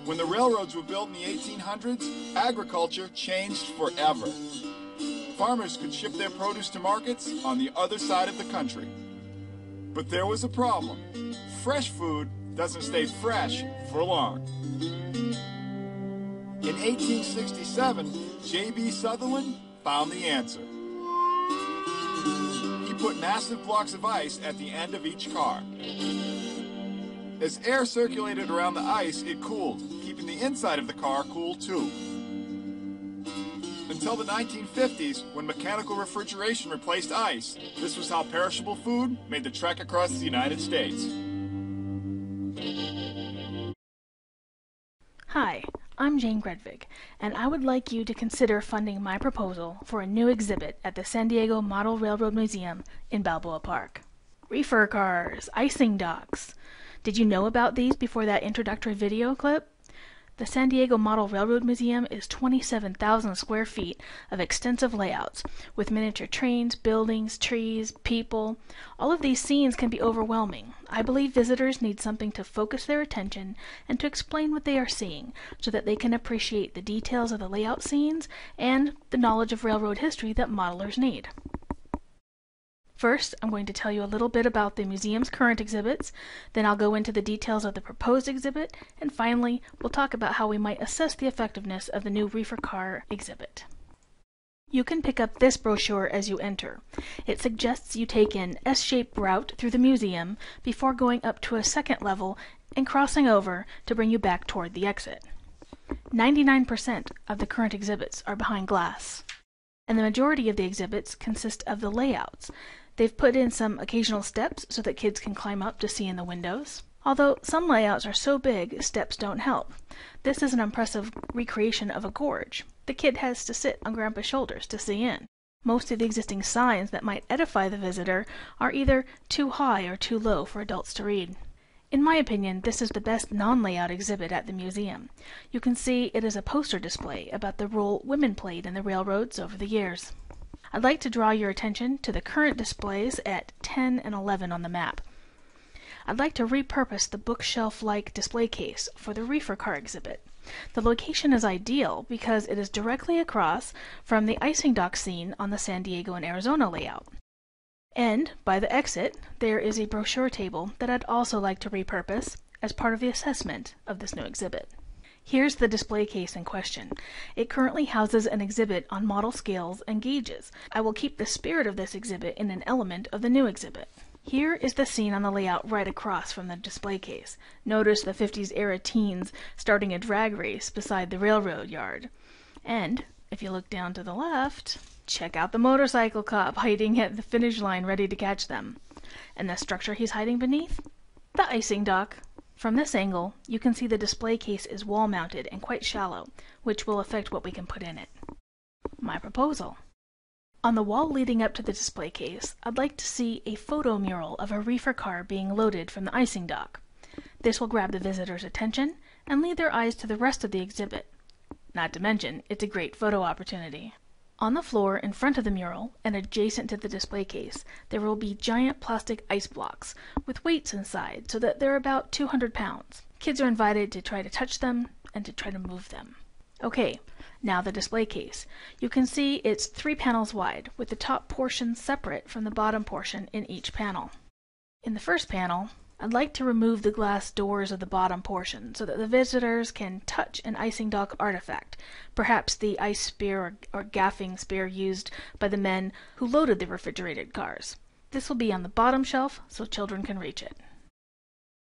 When the railroads were built in the 1800s, agriculture changed forever. Farmers could ship their produce to markets on the other side of the country. But there was a problem. Fresh food doesn't stay fresh for long. In 1867, J.B. Sutherland found the answer. He put massive blocks of ice at the end of each car. As air circulated around the ice, it cooled, keeping the inside of the car cool too. Until the 1950s, when mechanical refrigeration replaced ice, this was how perishable food made the trek across the United States. Hi, I'm Jane Gredvig, and I would like you to consider funding my proposal for a new exhibit at the San Diego Model Railroad Museum in Balboa Park. Reefer cars, icing docks. Did you know about these before that introductory video clip? The San Diego Model Railroad Museum is 27,000 square feet of extensive layouts, with miniature trains, buildings, trees, people. All of these scenes can be overwhelming. I believe visitors need something to focus their attention and to explain what they are seeing, so that they can appreciate the details of the layout scenes and the knowledge of railroad history that modelers need. First, I'm going to tell you a little bit about the museum's current exhibits, then I'll go into the details of the proposed exhibit, and finally, we'll talk about how we might assess the effectiveness of the new reefer car exhibit. You can pick up this brochure as you enter. It suggests you take an S-shaped route through the museum before going up to a second level and crossing over to bring you back toward the exit. 99% of the current exhibits are behind glass, and the majority of the exhibits consist of the layouts. They've put in some occasional steps so that kids can climb up to see in the windows. Although some layouts are so big, steps don't help. This is an impressive recreation of a gorge. The kid has to sit on Grandpa's shoulders to see in. Most of the existing signs that might edify the visitor are either too high or too low for adults to read. In my opinion, this is the best non-layout exhibit at the museum. You can see it is a poster display about the role women played in the railroads over the years. I'd like to draw your attention to the current displays at 10 and 11 on the map. I'd like to repurpose the bookshelf-like display case for the reefer car exhibit. The location is ideal because it is directly across from the icing dock scene on the San Diego and Arizona layout. And by the exit, there is a brochure table that I'd also like to repurpose as part of the assessment of this new exhibit. Here's the display case in question. It currently houses an exhibit on model scales and gauges. I will keep the spirit of this exhibit in an element of the new exhibit. Here is the scene on the layout right across from the display case. Notice the 50s era teens starting a drag race beside the railroad yard. And if you look down to the left, check out the motorcycle cop hiding at the finish line ready to catch them. And the structure he's hiding beneath? The icing dock. From this angle, you can see the display case is wall-mounted and quite shallow, which will affect what we can put in it. My proposal. On the wall leading up to the display case, I'd like to see a photo mural of a reefer car being loaded from the icing dock. This will grab the visitor's attention and lead their eyes to the rest of the exhibit. Not to mention, it's a great photo opportunity. On the floor in front of the mural and adjacent to the display case, there will be giant plastic ice blocks with weights inside so that they're about 200 pounds. Kids are invited to try to touch them and to try to move them. Okay, now the display case. You can see it's 3 panels wide, with the top portion separate from the bottom portion in each panel. In the first panel, I'd like to remove the glass doors of the bottom portion so that the visitors can touch an icing dock artifact, perhaps the ice spear or gaffing spear used by the men who loaded the refrigerated cars. This will be on the bottom shelf so children can reach it.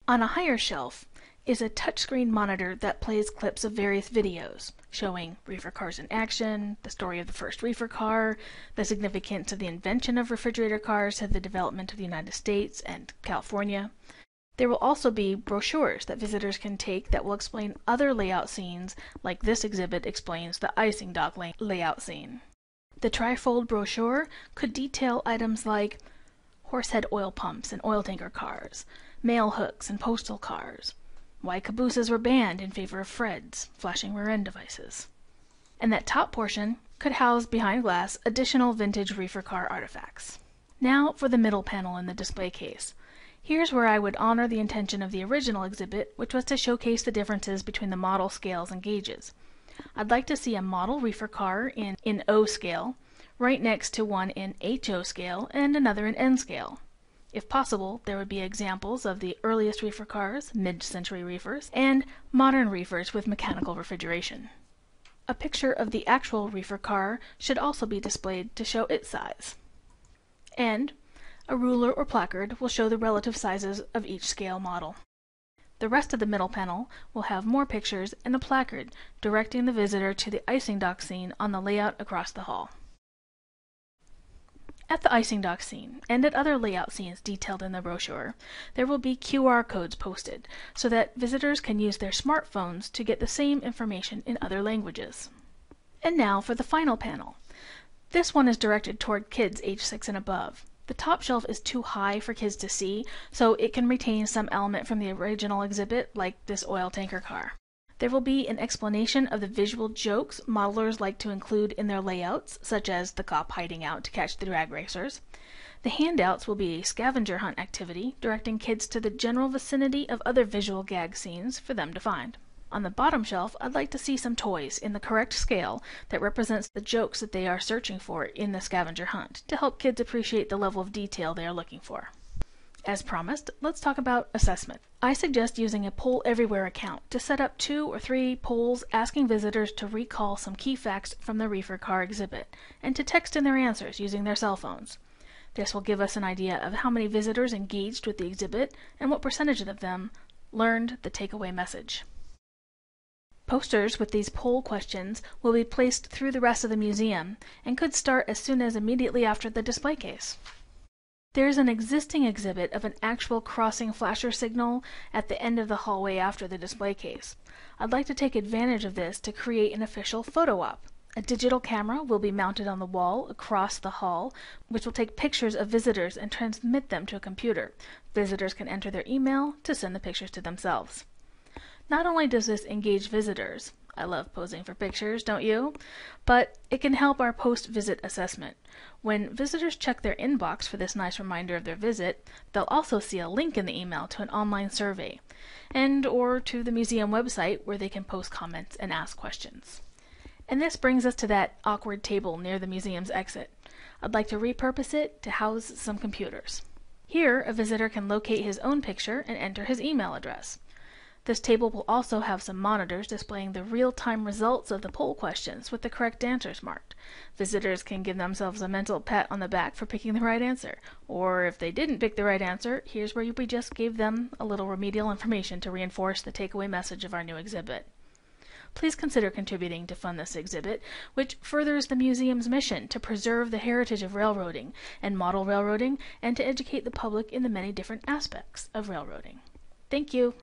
On a higher shelf is a touchscreen monitor that plays clips of various videos showing reefer cars in action, the story of the first reefer car, the significance of the invention of refrigerator cars to the development of the United States and California. There will also be brochures that visitors can take that will explain other layout scenes, like this exhibit explains the icing dock layout scene. The trifold brochure could detail items like horsehead oil pumps and oil tanker cars, mail hooks and postal cars, why cabooses were banned in favor of Freds, flashing rear-end devices. And that top portion could house behind glass additional vintage reefer car artifacts. Now for the middle panel in the display case. Here's where I would honor the intention of the original exhibit, which was to showcase the differences between the model scales and gauges. I'd like to see a model reefer car in O scale, right next to one in HO scale and another in N scale. If possible, there would be examples of the earliest reefer cars, mid-century reefers, and modern reefers with mechanical refrigeration. A picture of the actual reefer car should also be displayed to show its size. And a ruler or placard will show the relative sizes of each scale model. The rest of the middle panel will have more pictures and a placard directing the visitor to the icing dock scene on the layout across the hall. At the icing dock scene, and at other layout scenes detailed in the brochure, there will be QR codes posted so that visitors can use their smartphones to get the same information in other languages. And now for the final panel. This one is directed toward kids age 6 and above. The top shelf is too high for kids to see, so it can retain some element from the original exhibit, like this oil tanker car. There will be an explanation of the visual jokes modelers like to include in their layouts, such as the cop hiding out to catch the drag racers. The handouts will be a scavenger hunt activity, directing kids to the general vicinity of other visual gag scenes for them to find. On the bottom shelf, I'd like to see some toys in the correct scale that represents the jokes that they are searching for in the scavenger hunt, to help kids appreciate the level of detail they are looking for. As promised, let's talk about assessment. I suggest using a Poll Everywhere account to set up 2 or 3 polls asking visitors to recall some key facts from the reefer car exhibit, and to text in their answers using their cell phones. This will give us an idea of how many visitors engaged with the exhibit and what percentage of them learned the takeaway message. Posters with these poll questions will be placed through the rest of the museum and could start as soon as immediately after the display case. There is an existing exhibit of an actual crossing flasher signal at the end of the hallway after the display case. I'd like to take advantage of this to create an official photo op. A digital camera will be mounted on the wall across the hall, which will take pictures of visitors and transmit them to a computer. Visitors can enter their email to send the pictures to themselves. Not only does this engage visitors, I love posing for pictures, don't you? But it can help our post-visit assessment. When visitors check their inbox for this nice reminder of their visit, they'll also see a link in the email to an online survey, or to the museum website where they can post comments and ask questions. And this brings us to that awkward table near the museum's exit. I'd like to repurpose it to house some computers. Here, a visitor can locate his own picture and enter his email address. This table will also have some monitors displaying the real-time results of the poll questions with the correct answers marked. Visitors can give themselves a mental pat on the back for picking the right answer. Or if they didn't pick the right answer, here's where we just gave them a little remedial information to reinforce the takeaway message of our new exhibit. Please consider contributing to fund this exhibit, which furthers the museum's mission to preserve the heritage of railroading and model railroading, and to educate the public in the many different aspects of railroading. Thank you.